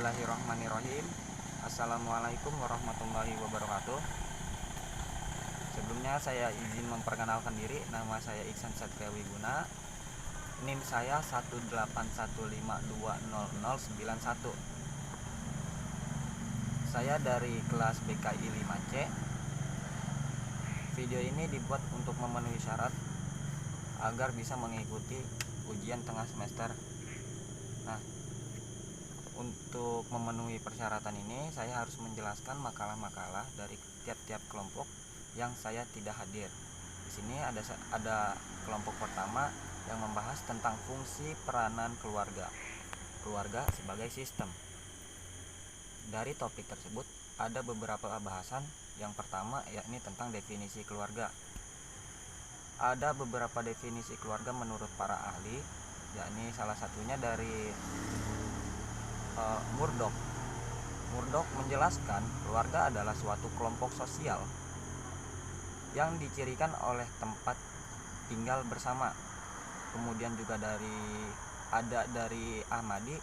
Bismillahirrahmanirrahim. Assalamualaikum warahmatullahi wabarakatuh. Sebelumnya saya izin memperkenalkan diri. Nama saya Iksan Satria Wiguna. NIM saya 181520091. Saya dari kelas BKI 5C. Video ini dibuat untuk memenuhi syarat agar bisa mengikuti ujian tengah semester. Nah, untuk memenuhi persyaratan ini saya harus menjelaskan makalah-makalah dari tiap-tiap kelompok yang saya tidak hadir. Di sini ada kelompok pertama yang membahas tentang fungsi peranan keluarga. Keluarga sebagai sistem. Dari topik tersebut ada beberapa bahasan. Yang pertama yakni tentang definisi keluarga. Ada beberapa definisi keluarga menurut para ahli, yakni salah satunya dari Murdoch. Murdoch menjelaskan keluarga adalah suatu kelompok sosial yang dicirikan oleh tempat tinggal bersama. Kemudian juga dari Ahmadi.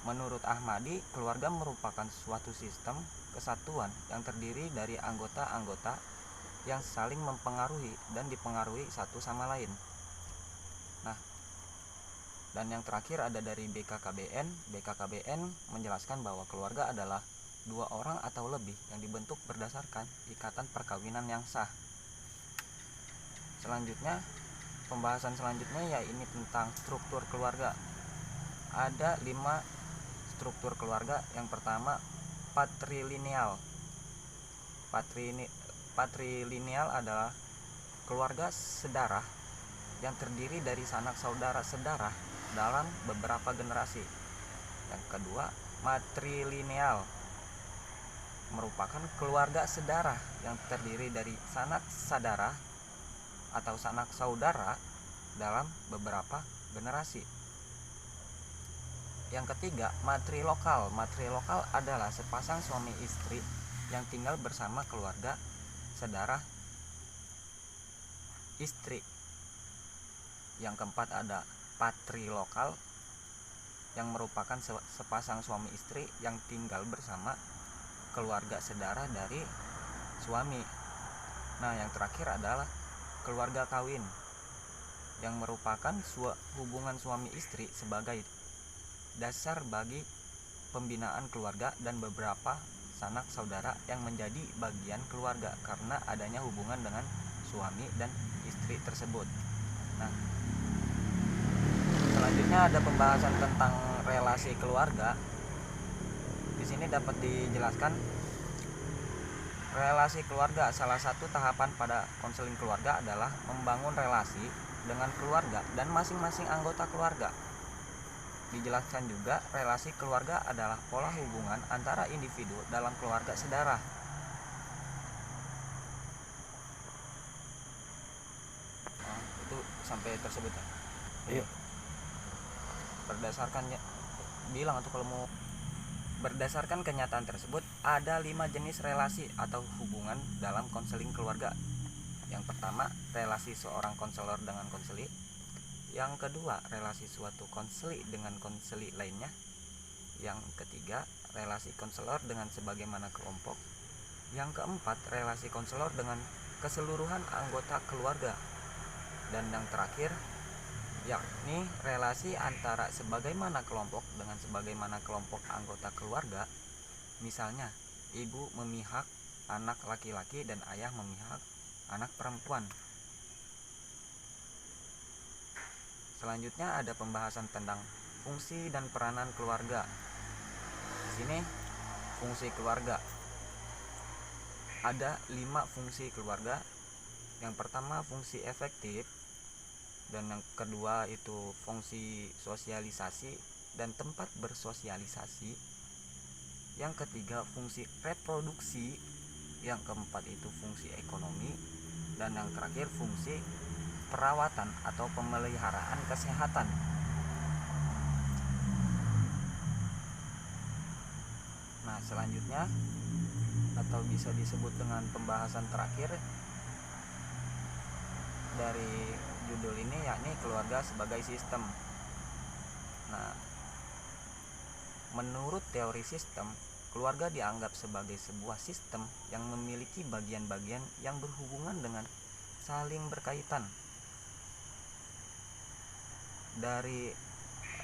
Menurut Ahmadi, keluarga merupakan suatu sistem kesatuan yang terdiri dari anggota-anggota yang saling mempengaruhi dan dipengaruhi satu sama lain. Nah, dan yang terakhir ada dari BKKBN. BKKBN menjelaskan bahwa keluarga adalah dua orang atau lebih yang dibentuk berdasarkan ikatan perkawinan yang sah. Selanjutnya, pembahasan selanjutnya yaitu tentang struktur keluarga. Ada 5 struktur keluarga. Yang pertama, patrilineal. Patrilineal adalah keluarga sedarah yang terdiri dari sanak saudara sedarah dalam beberapa generasi. Yang kedua, matrilineal merupakan keluarga sedarah yang terdiri dari sanak saudara atau sanak saudara dalam beberapa generasi. Yang ketiga, matrilokal. Matrilokal adalah sepasang suami istri yang tinggal bersama keluarga sedarah istri. Yang keempat ada patrilokal yang merupakan sepasang suami istri yang tinggal bersama keluarga sedarah dari suami. Nah, yang terakhir adalah keluarga kawin yang merupakan hubungan suami istri sebagai dasar bagi pembinaan keluarga dan beberapa sanak saudara yang menjadi bagian keluarga karena adanya hubungan dengan suami dan istri tersebut. Nah, selanjutnya ada pembahasan tentang relasi keluarga. Di sini dapat dijelaskan relasi keluarga. Salah satu tahapan pada konseling keluarga adalah membangun relasi dengan keluarga dan masing-masing anggota keluarga. Dijelaskan juga relasi keluarga adalah pola hubungan antara individu dalam keluarga sedarah. Itu sampai tersebut ya. Iya. Berdasarkan kenyataan tersebut, ada 5 jenis relasi atau hubungan dalam konseling keluarga. Yang pertama, relasi seorang konselor dengan konseli. Yang kedua, relasi suatu konseli dengan konseli lainnya. Yang ketiga, relasi konselor dengan sebagaimana kelompok. Yang keempat, relasi konselor dengan keseluruhan anggota keluarga. Dan yang terakhir, yakni relasi antara sebagaimana kelompok dengan sebagaimana kelompok anggota keluarga. Misalnya, ibu memihak anak laki-laki dan ayah memihak anak perempuan. Selanjutnya ada pembahasan tentang fungsi dan peranan keluarga. Di sini fungsi keluarga. Ada 5 fungsi keluarga. Yang pertama fungsi efektif, dan yang kedua itu fungsi sosialisasi dan tempat bersosialisasi. Yang ketiga fungsi reproduksi. Yang keempat itu fungsi ekonomi, dan yang terakhir fungsi perawatan atau pemeliharaan kesehatan. Nah, selanjutnya atau bisa disebut dengan pembahasan terakhir dari judul ini yakni keluarga sebagai sistem. Nah, Menurut teori sistem, keluarga dianggap sebagai sebuah sistem yang memiliki bagian-bagian yang berhubungan dengan saling berkaitan. Dari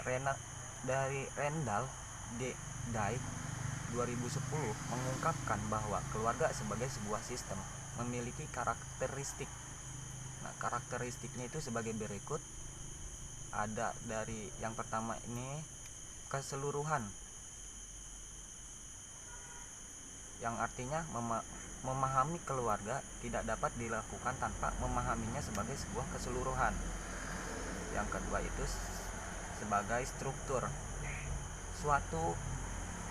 Randall Day 2010 mengungkapkan bahwa keluarga sebagai sebuah sistem memiliki karakteristik. Nah, karakteristiknya itu sebagai berikut. Ada dari yang pertama ini keseluruhan, yang artinya memahami keluarga tidak dapat dilakukan tanpa memahaminya sebagai sebuah keseluruhan. Yang kedua itu sebagai struktur. Suatu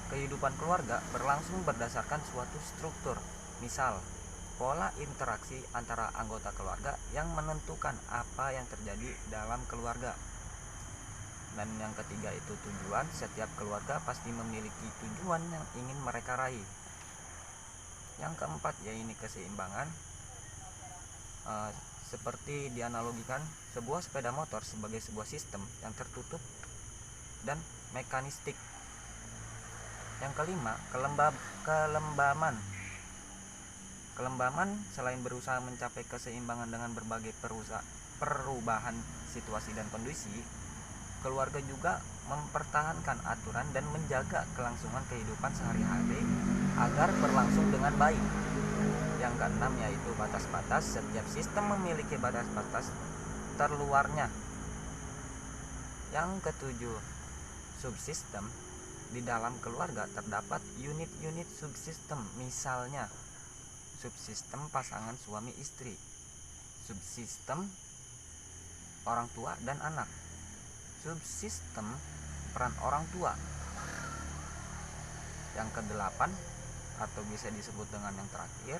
kehidupan keluarga berlangsung berdasarkan suatu struktur. Misal, pola interaksi antara anggota keluarga yang menentukan apa yang terjadi dalam keluarga. Dan yang ketiga itu tujuan. Setiap keluarga pasti memiliki tujuan yang ingin mereka raih. Yang keempat yaitu keseimbangan. Seperti dianalogikan sebuah sepeda motor sebagai sebuah sistem yang tertutup dan mekanistik. Yang kelima, kelembaman. Kelembaman selain berusaha mencapai keseimbangan dengan berbagai perubahan situasi dan kondisi, keluarga juga mempertahankan aturan dan menjaga kelangsungan kehidupan sehari-hari agar berlangsung dengan baik. Yang keenam yaitu batas-batas. Setiap sistem memiliki batas-batas terluarnya. Yang ketujuh, subsistem. Di dalam keluarga terdapat unit-unit subsistem, misalnya subsistem pasangan suami istri, subsistem orang tua dan anak, subsistem peran orang tua. Yang kedelapan atau bisa disebut dengan yang terakhir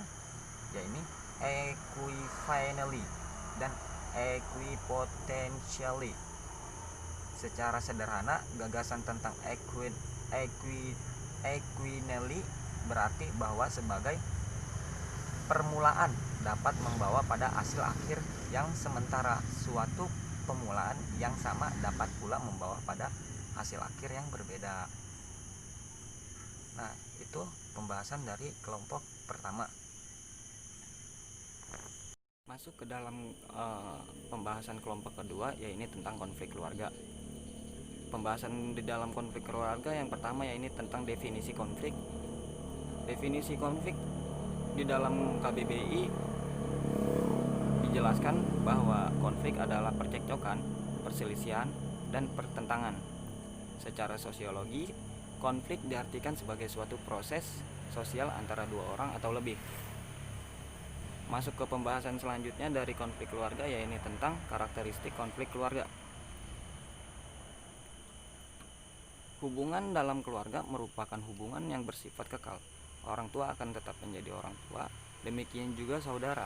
yaitu equifinally dan equipotentially. Secara sederhana, gagasan tentang equinally berarti bahwa sebagai permulaan dapat membawa pada hasil akhir yang sementara. Suatu pemulaan yang sama dapat pula membawa pada hasil akhir yang berbeda. Nah, itu pembahasan dari kelompok pertama. Masuk ke dalam pembahasan kelompok kedua, yaitu tentang konflik keluarga. Pembahasan di dalam konflik keluarga yang pertama yaitu tentang definisi konflik. Definisi konflik di dalam KBBI dijelaskan bahwa konflik adalah percekcokan, perselisihan, dan pertentangan. Secara sosiologi, konflik diartikan sebagai suatu proses sosial antara dua orang atau lebih. Masuk ke pembahasan selanjutnya dari konflik keluarga yaitu tentang karakteristik konflik keluarga. Hubungan dalam keluarga merupakan hubungan yang bersifat kekal. Orang tua akan tetap menjadi orang tua, demikian juga saudara.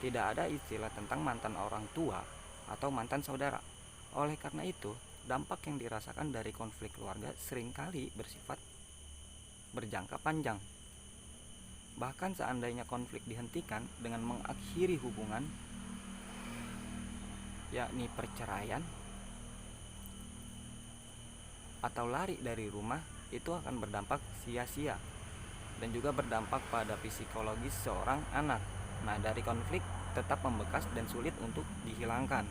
Tidak ada istilah tentang mantan orang tua atau mantan saudara. Oleh karena itu, dampak yang dirasakan dari konflik keluarga seringkali bersifat berjangka panjang. Bahkan seandainya konflik dihentikan dengan mengakhiri hubungan, yakni perceraian atau lari dari rumah, itu akan berdampak sia-sia dan juga berdampak pada psikologis seorang anak. Nah, dari konflik tetap membekas dan sulit untuk dihilangkan.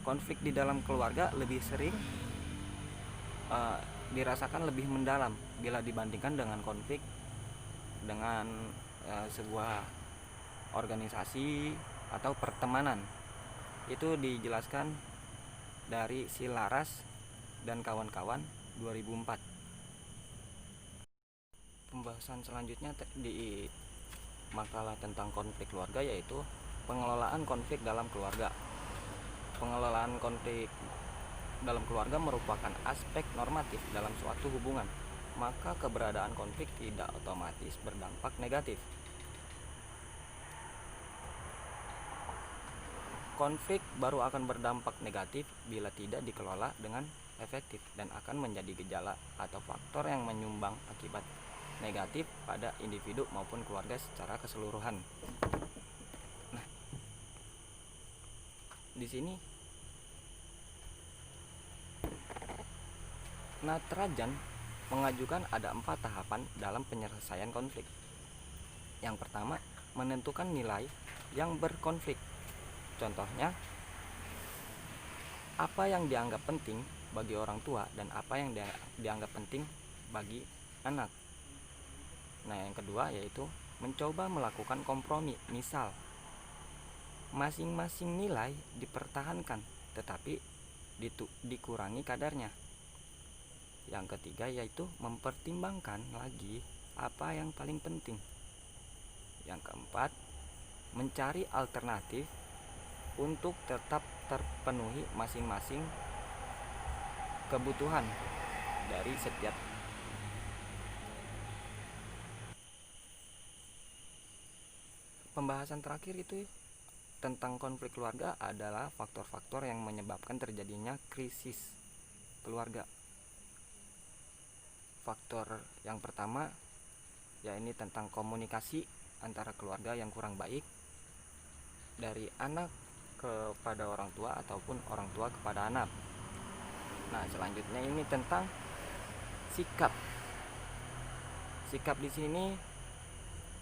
Konflik di dalam keluarga lebih sering dirasakan lebih mendalam bila dibandingkan dengan konflik dengan sebuah organisasi atau pertemanan. Itu dijelaskan dari Silaras dan kawan-kawan 2004. Pembahasan selanjutnya di makalah tentang konflik keluarga yaitu pengelolaan konflik dalam keluarga. Pengelolaan konflik dalam keluarga merupakan aspek normatif dalam suatu hubungan, maka keberadaan konflik tidak otomatis berdampak negatif. Konflik baru akan berdampak negatif bila tidak dikelola dengan efektif dan akan menjadi gejala atau faktor yang menyumbang akibat negatif pada individu maupun keluarga secara keseluruhan. Nah, di sini Natarajan mengajukan ada 4 tahapan dalam penyelesaian konflik. Yang pertama, menentukan nilai yang berkonflik. Contohnya, apa yang dianggap penting bagi orang tua dan apa yang dianggap penting bagi anak. Nah, yang kedua yaitu mencoba melakukan kompromi. Misal, masing-masing nilai dipertahankan tetapi dikurangi kadarnya. Yang ketiga yaitu mempertimbangkan lagi apa yang paling penting. Yang keempat, mencari alternatif untuk tetap terpenuhi masing-masing kebutuhan dari setiap. Pembahasan terakhir itu tentang konflik keluarga adalah faktor-faktor yang menyebabkan terjadinya krisis keluarga. Faktor yang pertama yakni tentang komunikasi antara keluarga yang kurang baik, dari anak kepada orang tua ataupun orang tua kepada anak. Nah, selanjutnya ini tentang sikap. Sikap di sini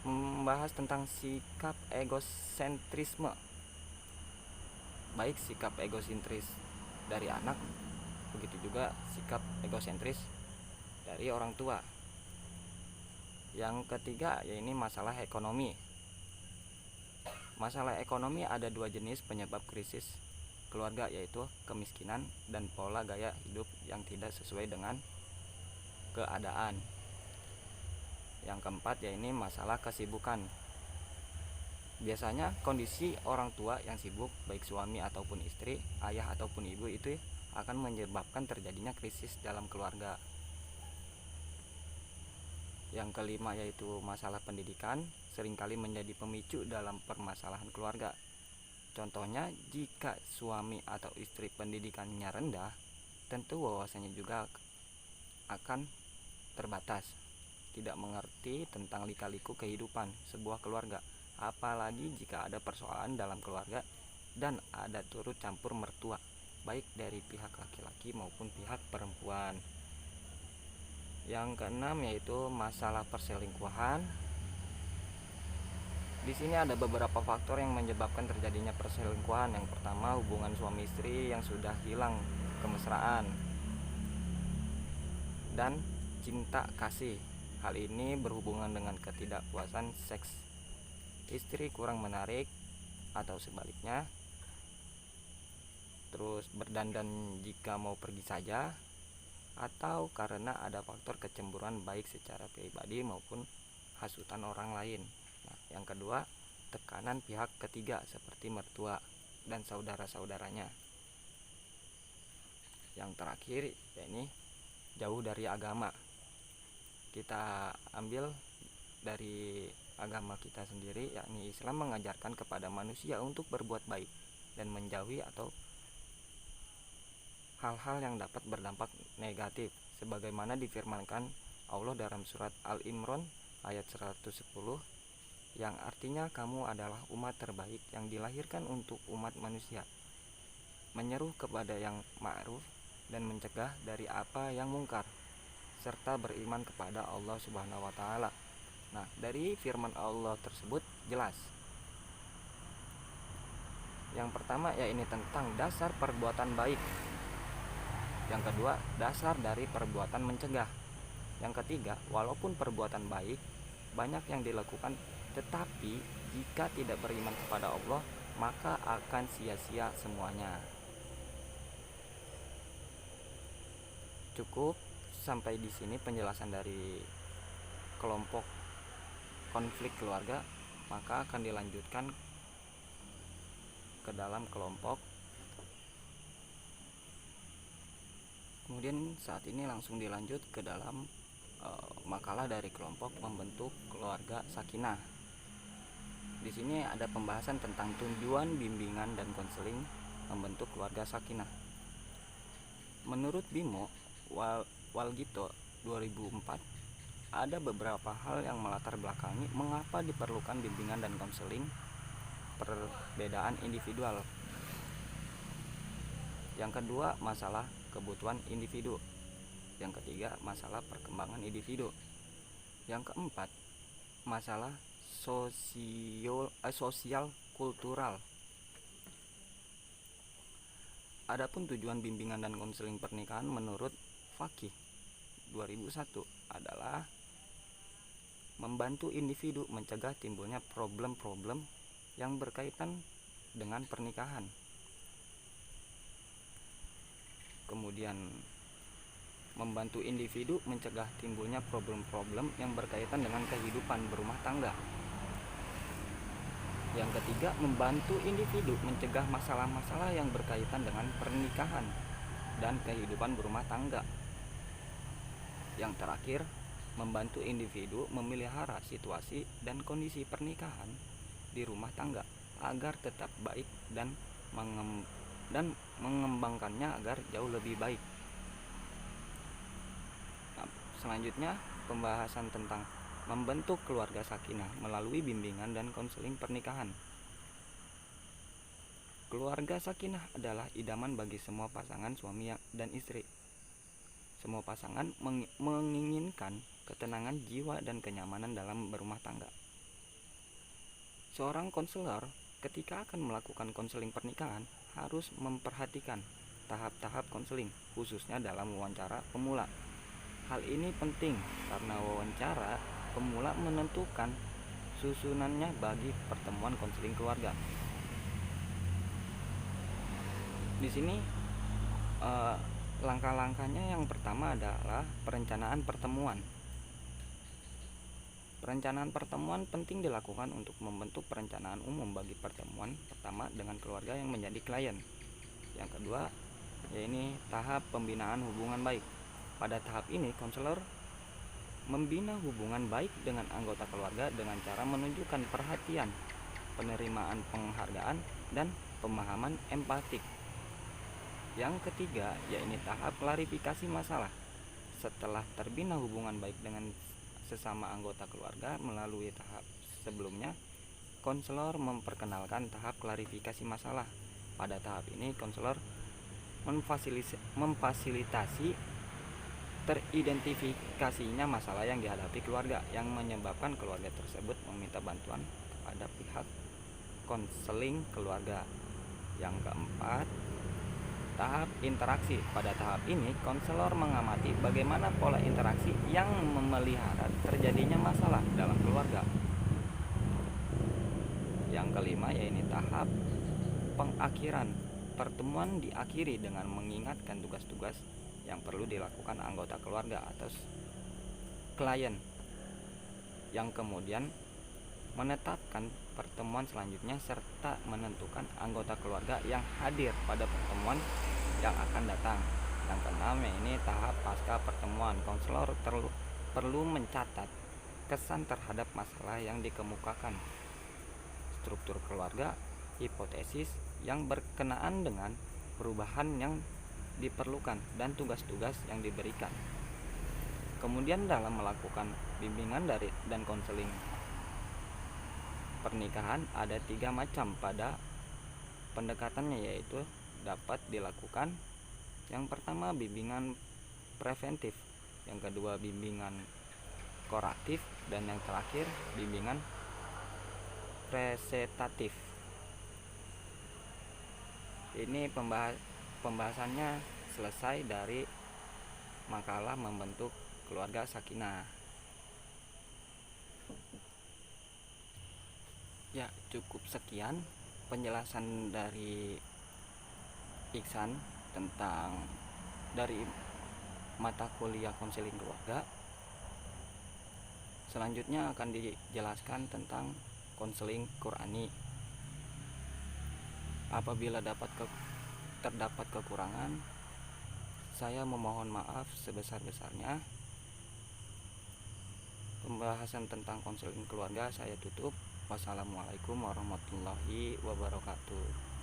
membahas tentang sikap egosentrisme. Baik sikap egosentris dari anak, begitu juga sikap egosentris dari orang tua. Yang ketiga yaitu masalah ekonomi. Masalah ekonomi ada 2 jenis penyebab krisis keluarga, yaitu kemiskinan dan pola gaya hidup yang tidak sesuai dengan keadaan. Yang keempat yaitu masalah kesibukan. Biasanya kondisi orang tua yang sibuk, baik suami ataupun istri, ayah ataupun ibu, itu akan menyebabkan terjadinya krisis dalam keluarga. Yang kelima yaitu masalah pendidikan, seringkali menjadi pemicu dalam permasalahan keluarga. Contohnya, jika suami atau istri pendidikannya rendah, tentu wawasannya juga akan terbatas, tidak mengerti tentang lika-liku kehidupan sebuah keluarga, apalagi jika ada persoalan dalam keluarga dan ada turut campur mertua, baik dari pihak laki-laki maupun pihak perempuan. Yang keenam yaitu masalah perselingkuhan. Di sini ada beberapa faktor yang menyebabkan terjadinya perselingkuhan. Yang pertama, hubungan suami istri yang sudah hilang kemesraan dan cinta kasih. Hal ini berhubungan dengan ketidakpuasan seks. Istri kurang menarik atau sebaliknya. Terus berdandan jika mau pergi saja, atau karena ada faktor kecemburuan baik secara pribadi maupun hasutan orang lain. Nah, yang kedua, tekanan pihak ketiga seperti mertua dan saudara-saudaranya. Yang terakhir yakni jauh dari agama. Kita ambil dari agama kita sendiri, yakni Islam mengajarkan kepada manusia untuk berbuat baik dan menjauhi atau hal-hal yang dapat berdampak negatif, sebagaimana difirmankan Allah dalam surat Al-Imran ayat 110, yang artinya kamu adalah umat terbaik yang dilahirkan untuk umat manusia, menyeru kepada yang ma'ruf dan mencegah dari apa yang mungkar, serta beriman kepada Allah Subhanahu wa taala. Nah, dari firman Allah tersebut jelas. Yang pertama yaitu tentang dasar perbuatan baik. Yang kedua, dasar dari perbuatan mencegah. Yang ketiga, walaupun perbuatan baik banyak yang dilakukan, tetapi jika tidak beriman kepada Allah, maka akan sia-sia semuanya. Cukup sampai di sini penjelasan dari kelompok konflik keluarga, maka akan dilanjutkan ke dalam kelompok. Kemudian saat ini langsung dilanjut ke dalam makalah dari kelompok membentuk keluarga sakinah. Di sini ada pembahasan tentang tujuan bimbingan dan konseling membentuk keluarga sakinah. Menurut Bimo Walgito 2004, ada beberapa hal yang melatar belakangi mengapa diperlukan bimbingan dan konseling perbedaan individual. Yang kedua, masalah kebutuhan individu. Yang ketiga, masalah perkembangan individu. Yang keempat, masalah sosial kultural. Adapun tujuan bimbingan dan konseling pernikahan menurut Fakih 2001 adalah membantu individu mencegah timbulnya problem-problem yang berkaitan dengan pernikahan. Kemudian membantu individu mencegah timbulnya problem-problem yang berkaitan dengan kehidupan berumah tangga. Yang ketiga, membantu individu mencegah masalah-masalah yang berkaitan dengan pernikahan dan kehidupan berumah tangga. Yang terakhir, membantu individu memelihara situasi dan kondisi pernikahan di rumah tangga agar tetap baik dan mengembangkannya agar jauh lebih baik. Nah, selanjutnya pembahasan tentang membentuk keluarga sakinah melalui bimbingan dan konseling pernikahan. Keluarga sakinah adalah idaman bagi semua pasangan suami dan istri. Semua pasangan menginginkan ketenangan jiwa dan kenyamanan dalam berumah tangga. Seorang konselor ketika akan melakukan konseling pernikahan harus memperhatikan tahap-tahap konseling, khususnya dalam wawancara pemula. Hal ini penting karena wawancara pemula menentukan susunannya bagi pertemuan konseling keluarga. Di sini langkah-langkahnya yang pertama adalah perencanaan pertemuan. Perencanaan pertemuan penting dilakukan untuk membentuk perencanaan umum bagi pertemuan pertama dengan keluarga yang menjadi klien. Yang kedua, yaitu tahap pembinaan hubungan baik. Pada tahap ini, konselor membina hubungan baik dengan anggota keluarga dengan cara menunjukkan perhatian, penerimaan penghargaan, dan pemahaman empatik. Yang ketiga, yaitu tahap klarifikasi masalah. Setelah terbina hubungan baik dengan sesama anggota keluarga melalui tahap sebelumnya, konselor memperkenalkan tahap klarifikasi masalah. Pada tahap ini, konselor memfasilitasi teridentifikasinya masalah yang dihadapi keluarga yang menyebabkan keluarga tersebut meminta bantuan kepada pihak konseling keluarga. Yang keempat, tahap interaksi. Pada tahap ini, konselor mengamati bagaimana pola interaksi yang memelihara terjadinya masalah dalam keluarga. Yang kelima, yaitu tahap pengakhiran. Pertemuan diakhiri dengan mengingatkan tugas-tugas yang perlu dilakukan anggota keluarga atau klien, yang kemudian menetapkan pertemuan selanjutnya serta menentukan anggota keluarga yang hadir pada pertemuan yang akan datang. Yang keenam, ini tahap pasca pertemuan. Konselor perlu mencatat kesan terhadap masalah yang dikemukakan, struktur keluarga, hipotesis yang berkenaan dengan perubahan yang diperlukan, dan tugas-tugas yang diberikan. Kemudian dalam melakukan bimbingan dan konseling pernikahan ada 3 macam pada pendekatannya, yaitu dapat dilakukan. Yang pertama, bimbingan preventif. Yang kedua, bimbingan kuratif, dan yang terakhir, bimbingan presentatif. Ini pembahasannya selesai dari makalah membentuk keluarga sakinah. Ya, cukup sekian penjelasan dari Iksan tentang dari mata kuliah konseling keluarga. Selanjutnya akan dijelaskan tentang konseling Qurani. Apabila terdapat kekurangan, saya memohon maaf sebesar-besarnya. Pembahasan tentang konseling keluarga saya tutup. Wassalamualaikum warahmatullahi wabarakatuh.